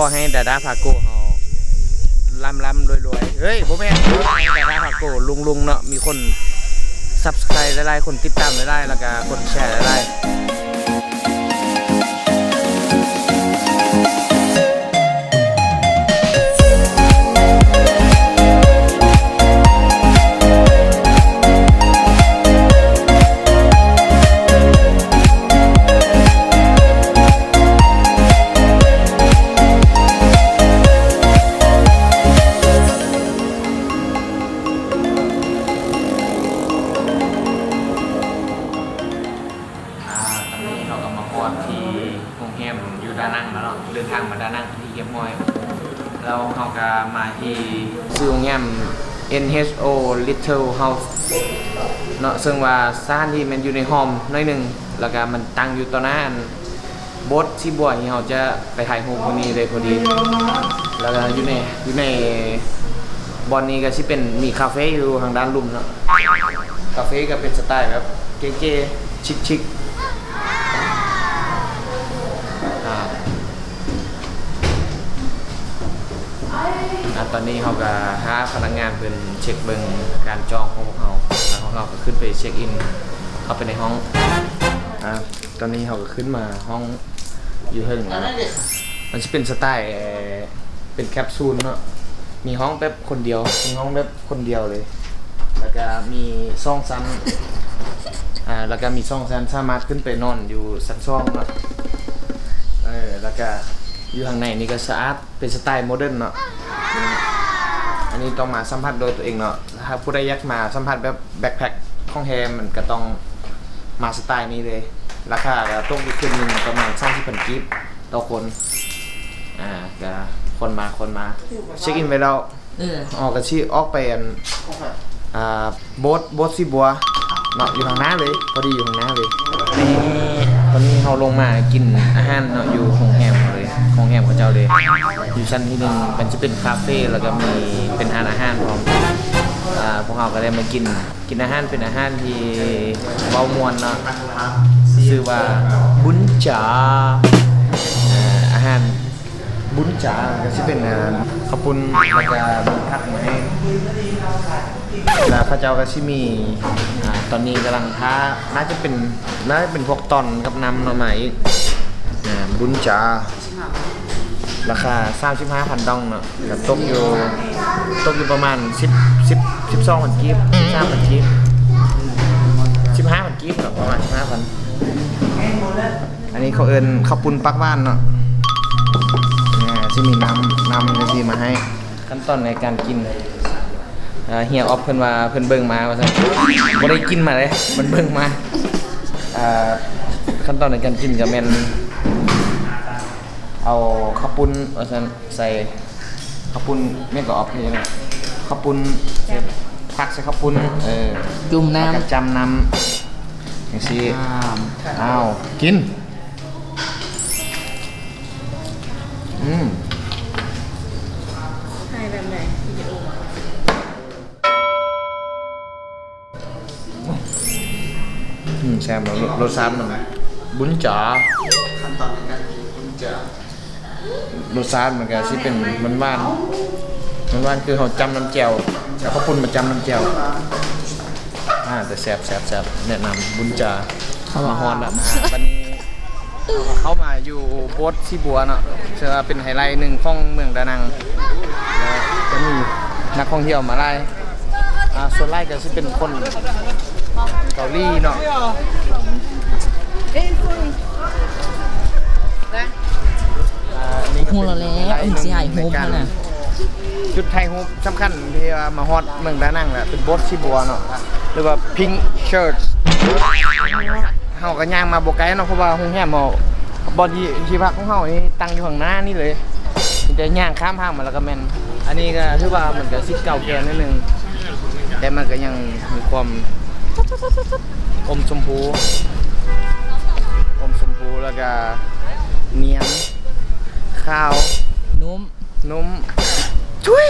อให้ดาดาพาโกเขาล้ำรวยเฮ้ยโบแม่ดาดาพาโกลุงเนาะมีคนซับสไครต์หลายๆคนติดตามหลายๆแล้วก็คนแชร์หลายๆที่โรงแรมอยู่ดานังแล้วเนาะเดินทางมาดานังที่เก็บมอยแล้วเขาก็มาที่ซื้อโรงแรม NHO Little House เนาะซึ่งว่าสถานที่มันอยู่ในห้องน้อยหนึ่งแล้วก็มันตั้งอยู่ต่อหน้าโบ๊ทที่บัวที่เขาจะไปถ่ายรูปพวกนี้เลยพอดีแล้วก็อยู่ในบอนนี้ก็ที่เป็นมีคาเฟ่อยู่ทางด้านลุ่มเนาะคาเฟ่ก็เป็นสไตล์แบบเก๋ๆชิคตอนนี้เขาก็หาพนักงานเป็นเช็คเบิ้งการจองของพวกเขาแล้วของเราก็ขึ้นไปเช็คอินเข้าไปในห้องตอนนี้เขาก็ขึ้นมาห้องอยู่เฮิงมันจะเป็นสไตล์เป็นแคปซูลเนาะมีห้องแบบคนเดียวมีห้องแบบคนเดียวเลยแล้วก็มีซ่องซันแล้วก็มีซ่องซันสามารถขึ้นไปนอนอยู่ชั้นซ่องเนาะแล้วก็อยู่ข้างในนี่ก็สะอาดเป็นสไตล์โมเดิร์นเนาะอันนี้ต้องมาสัมผัสโดยตัวเองเนาะถ้าผู้ใดอยากมาสัมผัสแบบแบ็คแพ็คของแฮมมันก็ต้องมาสไตล์นี้เลยราคาก็ตกอยู่คืนนึงประมาณ30,000 กิฟต์ต่อคนก็คนมาเช็คอินไปแล้วออกกันที่ออกไปโบ๊ทซีบัวเนาะอยู่ทางหน้าเลยพอดีอยู่ทางหน้าเลยตอนนี้เราลงมากินอาหารเนาะอยู่โรงแรมเลยโรงแรมของเจ้าเลยอยู่ชั้นที่หนึ่งมันจะเป็นคาเฟ่แล้วก็มีเป็นอาหารพร้อมพวกเราก็ได้มากินอาหารเป็นอาหารที่เบามวนเนาะชื่อว่าบุญจ๋าอาหารบุญจ๋าก็จะเป็นข้าวปุ้นแล้วก็มีผักมาให้แล้วพระเจ้าก็ชิมีตอนนี้กำลังท้าน่าจะเป็นพวกตอนกับน้ำหน่อไม้บุญจ๋าราคา35,000 ดองเนาะตกอยู่ประมาณ12,000 กิฟต์13,000 กิฟต์15,000 กิฟต์ประมาณ15,000อันนี้เขาเอิ้นข้าวปุ้นปักบ้านเนาะที่มีน้ำที่มาให้ขั้นตอนในการกินเฮียออฟเพิ่นว่าเพิ่นเบิ่งมาว่าซั่นบ่ได้กินมาเลยมันเบิ่งมาขั้นตอนในการกินก็แม่นเอาข้าวปุ้นว่าซั่นใส่ข้าวปุ้นแม่นก็ออฟนี่นะข้าวปุ้นพักใส่ข้าวปุ้นจุ่มน้ำจำน้ำจังซี่อ้าวกินให้แบบไหนวิดีโอแซมรสชาติมันบุญจ๋าขั้นตอนในการกินบุญจ๋ารสชาติมันก็ที่เป็นหวานคือเขาจำน้ำแจ่วแล้วเขาปุ่นมาจำน้ำแจ่วแต่แซ่บแนะนำบุญจ๋ามาฮอนละวันนี้เข้ามาอยู่โบ๊ทที่บัวเนาะเชื่อว่าเป็นไฮไลท์หนึ่งของเมืองดานังแล้วจะมีนักท่องเที่ยวมาไล่ส่วนไล่ก็จะเป็นคนเกาหลีเนาะนี่ก็เป็นสิหายฮูบนะจุดไทยฮูบสำคัญที่มาฮอตเมืองดานังแหละเป็นโบ๊ทที่บัวเนาะหรือว่าพิงค์เชิร์ตเฮาก็ย่างมาบ่ไกลเนาะเพราะว่าโรงแรมบ่ที่พักของเฮานี่ตั้งอยู่ข้างหน้านี่เลยแต่ย่างข้ามทางมาแล้วก็แม่นอันนี้ก็ถือว่ามันก็สิเก่าแก่นิดนึงแต่มันก็ยังมีความอมชมพูแล้วก็เนียนข้าวนุ่มช่วย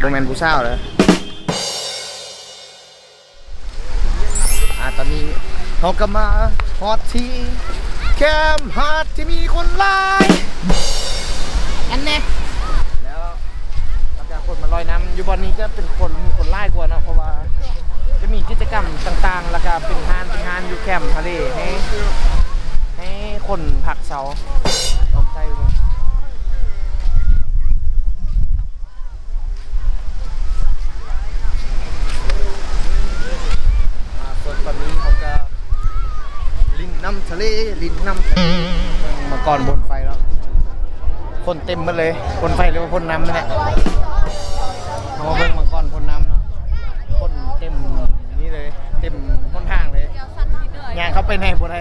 บ่แม่นผู้สาวเลยตอนนี้เขาก็มาฮอตที่แคมป์ฮาร์ดที่มีคนไลน์ เป็นทานอยู่แคมป์ทะเลให้คนผักเสาลองใส่ดูส่วนตอนนี้เขาก็ลิ้นน้ำทะเลมาก่อนบนไฟแล้วคนเต็มมาเลยคนไฟหรือว่าคนน้ำนั่นแหละเอามาเบิ่งมาก่อนคนน้ำเนาะคนเต็มนี่เลยเต็มค่อนข้างเลยงานเขาไปไหนบ่ได้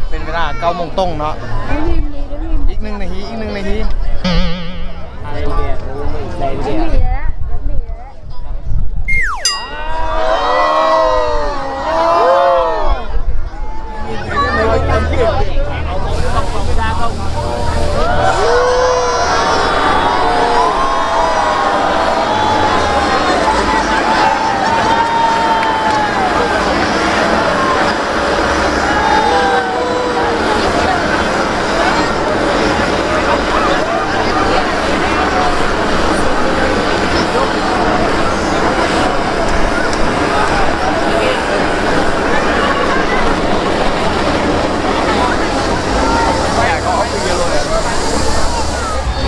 เป็นเวลา9 โมงตรงเนาะอีก1 นาทีอะไรเนี่ยใจเดียว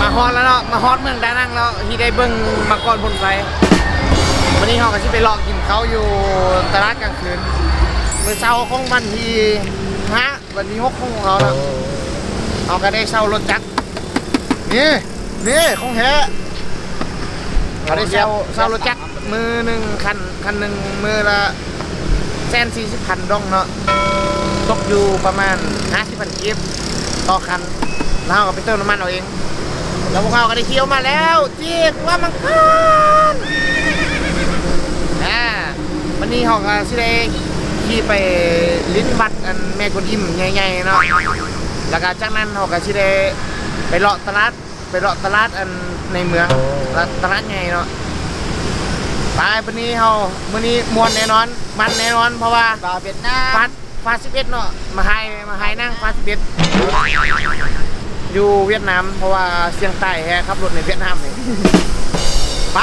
มาฮอตแล้วเนาะมาฮอตเมืองดานังแล้วที่ได้เบิ่งมังกรพ่นไฟวันนี้เราก็สิไปลองกินเขาอยู่ตลาดกลางคืนเมื่อเช้าของวันที่5วันที่6ของเราเนาะเราก็ได้เช่ารถจักรนี่ของแท้เราได้เช่ารถจักรมือหนึ่งคันหนึ่งมือละ140,000 ดองเนาะตกอยู่ประมาณ50,000 กิฟต่อคันแล้วเราก็ไปเติมน้ำมันเอาเองแล้วพวกเราก็ได้เที่ยวมาแล้วจีกว่ามังกรวันนี้เราก็สิได้ขี่ไปลิ้นบัดอันแม่กวนอิมใหญ่ๆเนาะแล้วก็จากนั้นเราก็สิได้ไปเลาะตลาดอันในเมืองตลาดใหญ่เนาะไปวันนี้มื้อนี้มวนแน่นอนมันแน่นอนเพราะว่าเวียดนามฟา11เนาะมาไฮนั่งฟา11อยู่เวียดนามเพราะว่าเสียงใต้แฮขับรถในเวียดนามเลยไป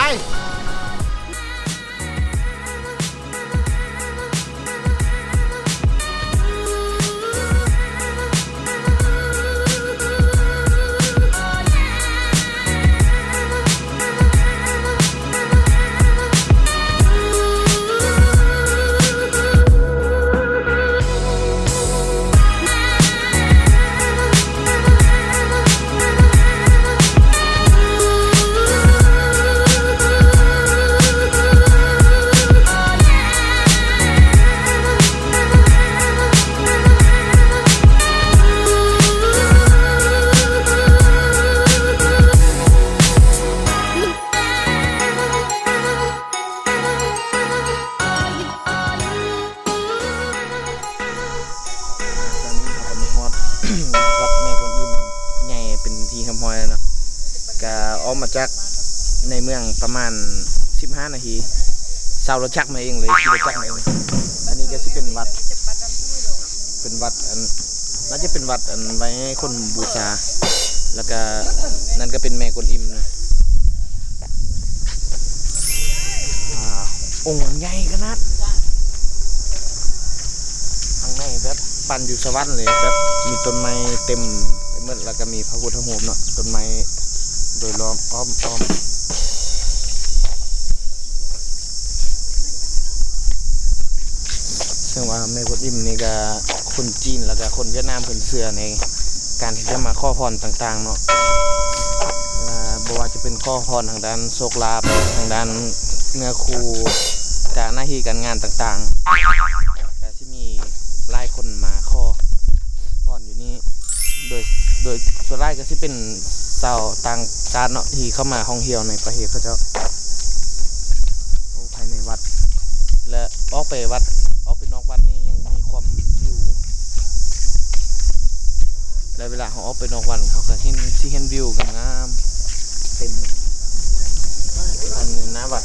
วัดแม่กวนอิมใหญ่เป็นที่คำฮอยเนาะก็ออกมาจากในเมืองประมาณ15 นาทีเช่ารถจักรมาเองเลยขี่รถจักรมาเองอันนี้ก็จะเป็นวัดอันน่าจะเป็นวัดอันไว้ให้คนบูชาแล้วก็นั่นก็เป็นแม่กวนอิมนะองค์ใหญ่ขนาดข้างในแบบปั่นอยู่สวรรค์เลยแบบมีต้นไม้เต็มไปหมดแล้วก็มีพระพุทธรูปเนาะต้นไม้โดยล้อมอ้อมซึ่งว่าแม่กวนอิมนี่ก็คนจีนแล้วก็คนเวียดนามเพิ่นเชื่อในการที่จะมาขอพรต่างๆเนาะบ่ว่าจะเป็นขอพรทางด้านโชคลาภทางด้านเนื้อคู่การหน้าที่การงานต่างๆก็ที่มีหลายคนมาขอพรอยู่นี่โดยส่วนใหญ่ก็สิเป็นชาวต่างชาติเนาะที่เข้ามาท่องเที่ยวในประเทศเขาเจ้าภายในวัดและออกไปนอกวัดนี่ยังมีความวิวและเวลาเขาออกไปนอกวัดเขาก็เห็นวิวกันงามเต็มอันนี้หน้าวัด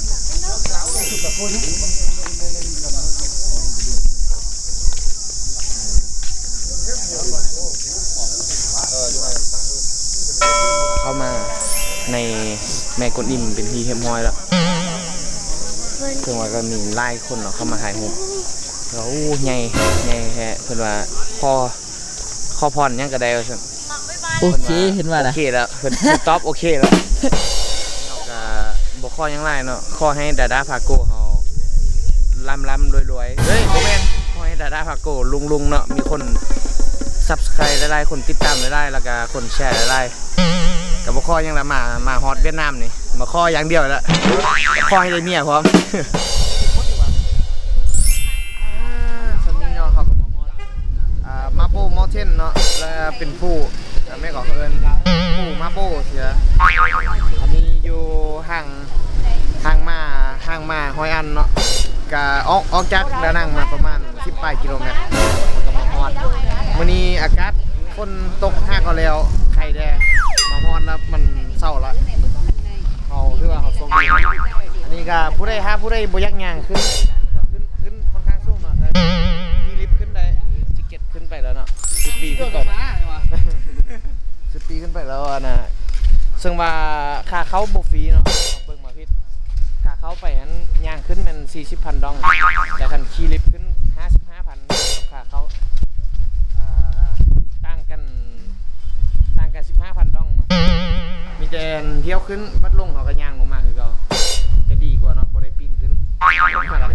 เข้ามาในแม่กวนอิมเป็นที่เฮมฮอยแล้ว ซึ่งว่าก็มีไล่คนเนาะเข้ามาถ่ายรูปแล้วโอ้ใหญ่แฮะเพิ่นว่าข้อพรยังก็ได้ว่าซั่น โอเคเห็นว่า โอ ล่ะ เคแล้วเพิ่นตอบโอเคแล้วเราก็บ่ข้อยังไล่เนาะข้อให้ดาดาพาโกเฮาล่ำรวยเฮ้ยบ่แม่นข้อให้ดาดาพาโกลุงเนาะมีคน Subscribe หลายๆคนติดตามหลายๆแล้วก็คนแชร์หลายๆก็บ่ข้อยังละมาฮอตเวียดนามนี่มาข้ออย่างเดียวแล้วข้อให้ได้เมียพร้อมสำนีเนาะเขาก็มาฮอตมาโปมอเทนเนาะแล้วเป็นผู้แม่ก็เอิ้นผู้มาโปเสียอันนี้อยู่ห่างมาห้อยอันเนาะก็ออกจากดานังมาประมาณ10 กิโลเมตรก็มาฮอตมื้อนี้อากาศฝนตกห้าก็แล้วไข่แดงมาฮอตแล้วมันเศร้าละเขาคือว่าเขาส่งดีอันนี้ก็ผู้ใดบ่อยากย่างขึ้นค่อนข้างสูงเนาะมีลิฟต์ขึ้นได้จิเก็ตขึ้นไปแล้วเนาะ10 ปีขึ้นไป10 ปีขึ้นไปแล้วนะซึ่งว่าค่าเข้าบ่ฟรีเนาะเบิ่งมาพิษค่าเข้าไปนั้นย่างขึ้นมัน 40,000 ดองแต่คันขี่ลิฟต์ขึ้น 55,000 กับค่าเข้าต่างกัน 15,000 ดองเนาะมีแต่เที่ยวขึ้นบัดลงเขาก็ย่างลงมาคือเก่าจะดีกว่าเนาะบ่ได้ปีนขึ้น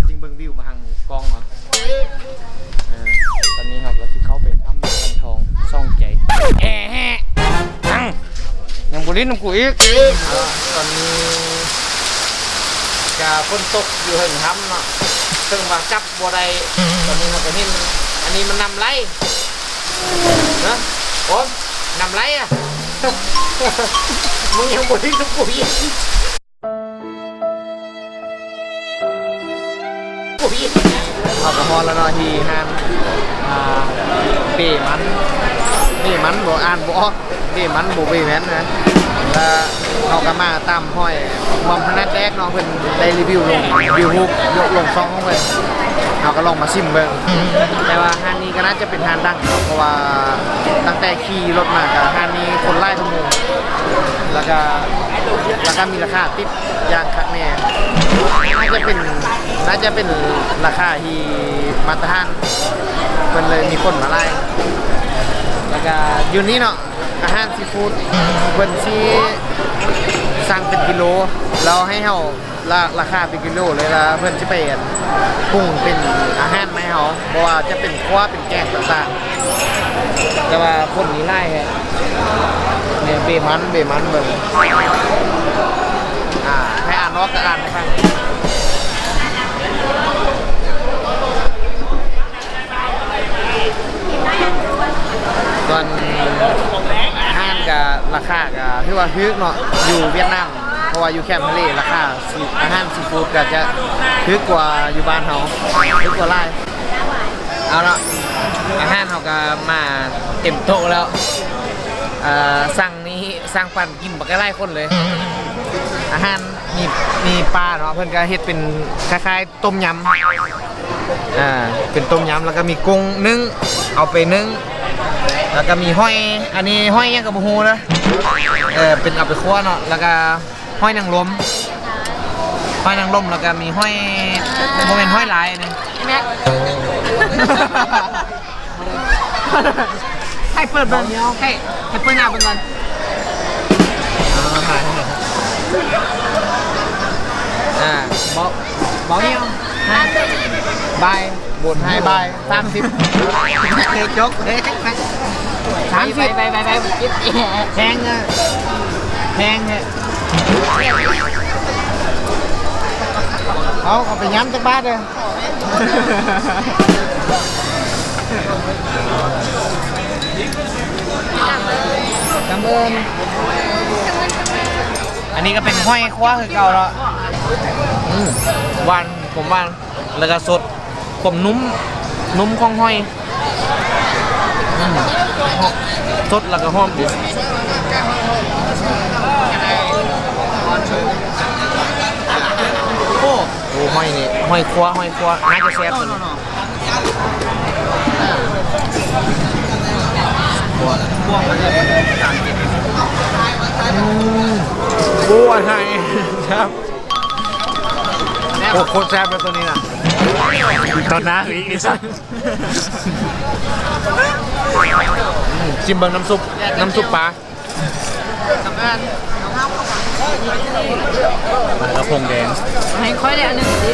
จริงเบิ่งวิวมาทางกองเนาะตอนนี้เราก็สิเข้าไปทำบันทองซ่องใจแฮ่ยังบ่ลิ้นน้ำกูอีกตอนนี้กะฝนตกอยู่หึงห้ำเนาะซึ่งว่าจับบ่ได้ตอนนี้เราก็เห็นอันนี้มันนำไรนะโอ้นำไรอ่ะ มึงยังบ่ลิ้นน้ำกูอีกเอากระพอแล้วเนาะที่ห้านเป้มันบ่อ่านบ่ออกเป้มันบ่เป้แม่นนะแล้วเอากระมาตามห้อยมอมพนัดแดกเนาะเพิ่นได้รีวิวลงYouTube ยกลงช่องของเพิ่นเอาก็ลองมาชิมเบิ่งแต่ว่าห้านนี้ก็น่าจะเป็นห้านดังเนาะเพราะว่าตั้งแต่ขี่รถมาก็ห้านนี้คนไล่ทุกโมงแล้วก็มีราคาติดอย่างคักแน่น่าจะเป็นราคาที่มาตรฐานเพิ่นเลยมีคนมาไล่แล้วก็อยู่นี่เนาะอาหารซีฟู้ดเพิ่นสิสั่งเป็นกิโลแล้วให้เฮาราคาเป็นกิโลเลยล่ะเพิ่นสิไปปรุงเป็นอาหารมาให้เฮาบ่ว่าจะเป็นครัวเป็นแกงต่างๆแต่ว่าคนนี้ไล่แฮะเนี่ยเบมันเบิ่งให้อ่านออกก็อ่านให้ฟังส่วนอาหารกับราคาก็คือว่าฮึกเนาะอยู่เวียดนามเพราะว่าอยู่แคมป์ทะเลราคาอาหารซีฟู้ดก็จะฮึกกว่าอยู่บ้านเฮาฮึกกว่าหลายเอาละอาหารเฮาก็มาเต็มโต๊ะแล้วสั่งปั่นกินบักไล่คนเลยอาหารมีปลาเนาะเพิ่นก็เฮ็ดเป็นคล้ายๆต้มยำเป็นต้มยำแล้วก็มีกุ้งนึ่งเอาไปนึ่งแล้วก็มีห้อยอันนี้ห้อยยังกับบ่ฮู้นะเป็นเอาไปคั่วเนาะแล้วก็ห้อยนางรมแล้วก็มีห้อยบ่แม่นห้อยหลายนี่แม็กให้เปิดเบิ่งให้เปิดหน้าเบิ่งก่อนบอกเงี้ยบายบนให้บาย30เด็กยกเด็ก30ไปแพงเนี่ยเอาไปย้ำจากบ้านเลยจำเอิญอันนี้ก็เป็นห้อยคว้าคือเก่าแล้วผมหวานแล้วก็สดผมนุ่มของห้อยสดแล้วก็หอมดีโอ้ห้อยนี่ห้อยคว้าน่าจะแซ่บสุดบัวไทยครับแน่ โอ้โคตรแซ่บเลยตัวนี้นะตอนน้าอีกนิดสักชิมเบิงน้ำซุปปลาปลากระพงแดง ให้ค่อยได้อันนึงดิ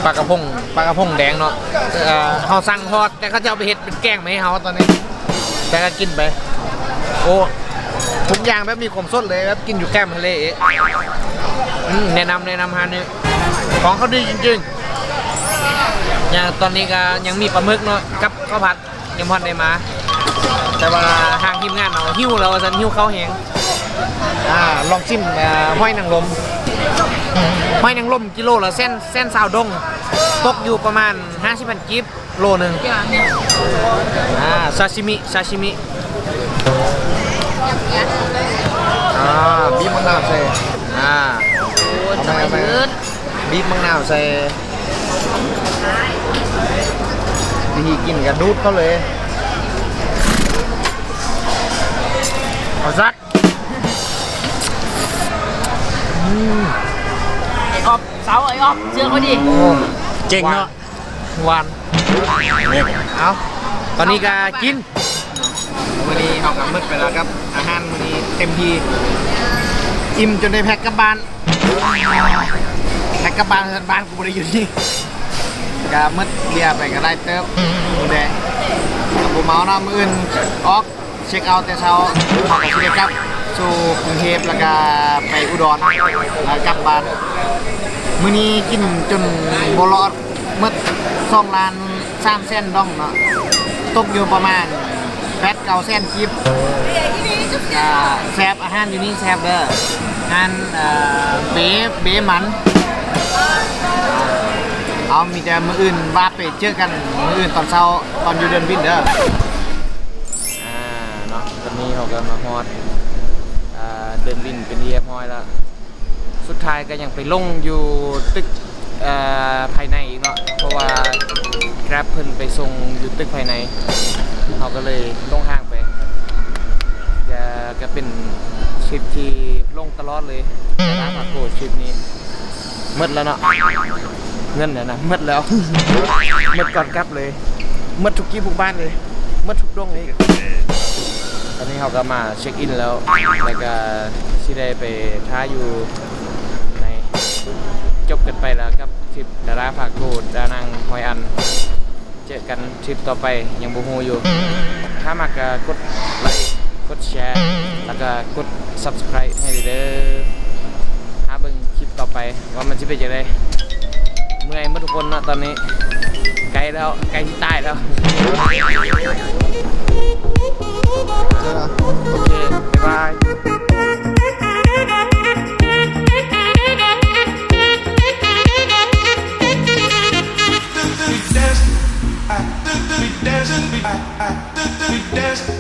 ปลากระพงแดงเนาะเขาสั่งทอดแต่เขาจะเอาไปเห็ดเป็นแกงไหมาให้เขาตอนนี้ แต่ก็กินไปโอ้ทุกอย่างแบบมีความสดเลยแบบกินอยู่แคมป์ทะเลแนะนำฮานี่ของเขาดีจริงๆอย่างตอนนี้ก็ยังมีปลาหมึกเนาะกับข้าวผัดยังพอได้มา แต่ว่าทางทีมงานเราหิ้วเราจะหิ้วข้าวแห้งลองชิมห้อยนางรมกิโลละเส้นซาวดงตกอยู่ประมาณ50,000กิฟโลหนึ่งซาชิมิบีบมะนาวใส่บีบมะนาวใส่วิธีกินกระดูดเขาเลยเอาซัดไอ้ออฟเสาไอ้ออฟเชื่อเขาดิ เจ๋งเนาะหวานเอาตอนนี้ก็กินวันนี้ออกกับมืดไปแล้วครับอาหารวันนี้เต็มที่อิ่มจนได้แพ็กกลับบ้านบ้านกูไม่ได้อยู่ที่ก็มืดเรียไปก็ได้เติบมือแดงกับปูเมาส์นะมืออื่นออกเช็คเอาท์แต่เช้าขอกับชิเดกับสู่กรุงเทพแล้วก็ไปอุดรแล้วกลับบ้านมื้อนี้กินจนบรอดมืด2 ล้าน3 เส้นดองเนาะตกอยู่ประมาณ8-9 เส้นคลิปแซบอาหารอยู่นี่แซบเด้ออาหารเบ๊มันเอามีแต่มื้ออื่นว่าไปเจอกันมื้ออื่นตอนเช้าตอนอยู่เดือนวินเด้อเนาะตอนนี้เขาก็มาฮอดเดินวินเป็นเรียบร้อยแล้วสุดท้ายก็ยังไปลงอยู่ตึกภายในอีกเนาะเพราะว่า Grab เพิ่นไปส่งอยู่ตึกภายในเขาก็เลยลงห้างไปก็เป็นทริปที่ลงตลอดเลยแต่ร้านผักโกทริปนี้มืดแล้วเนาะเงินเนี่ยนะมืดแล้วมืดก่อนกลับเลยมืดทุกที่ทุกบ้านเลยมืดทุกดวงเลยตอนนี้เขาก็มาเช็คอินแล้วก็ที่ได้ไปท้าอยู่ในจบกันไปแล้วกับทริปดาราผักโกดานังหอยอันเจอกันทริปต่อไปยังบูฮูอยู่ถ้ามากก็กดไลค์กดแชร์แล้วก็กด subscribe ให้เด้อหาเบิ่งคลิปต่อไปว่ามันจะเป็นยังไงเมื่อยเมื่อทุกคนนะตอนนี้ไกลแล้วไกลที่ใต้แล้วโอเคบ๊ายบายwe dance.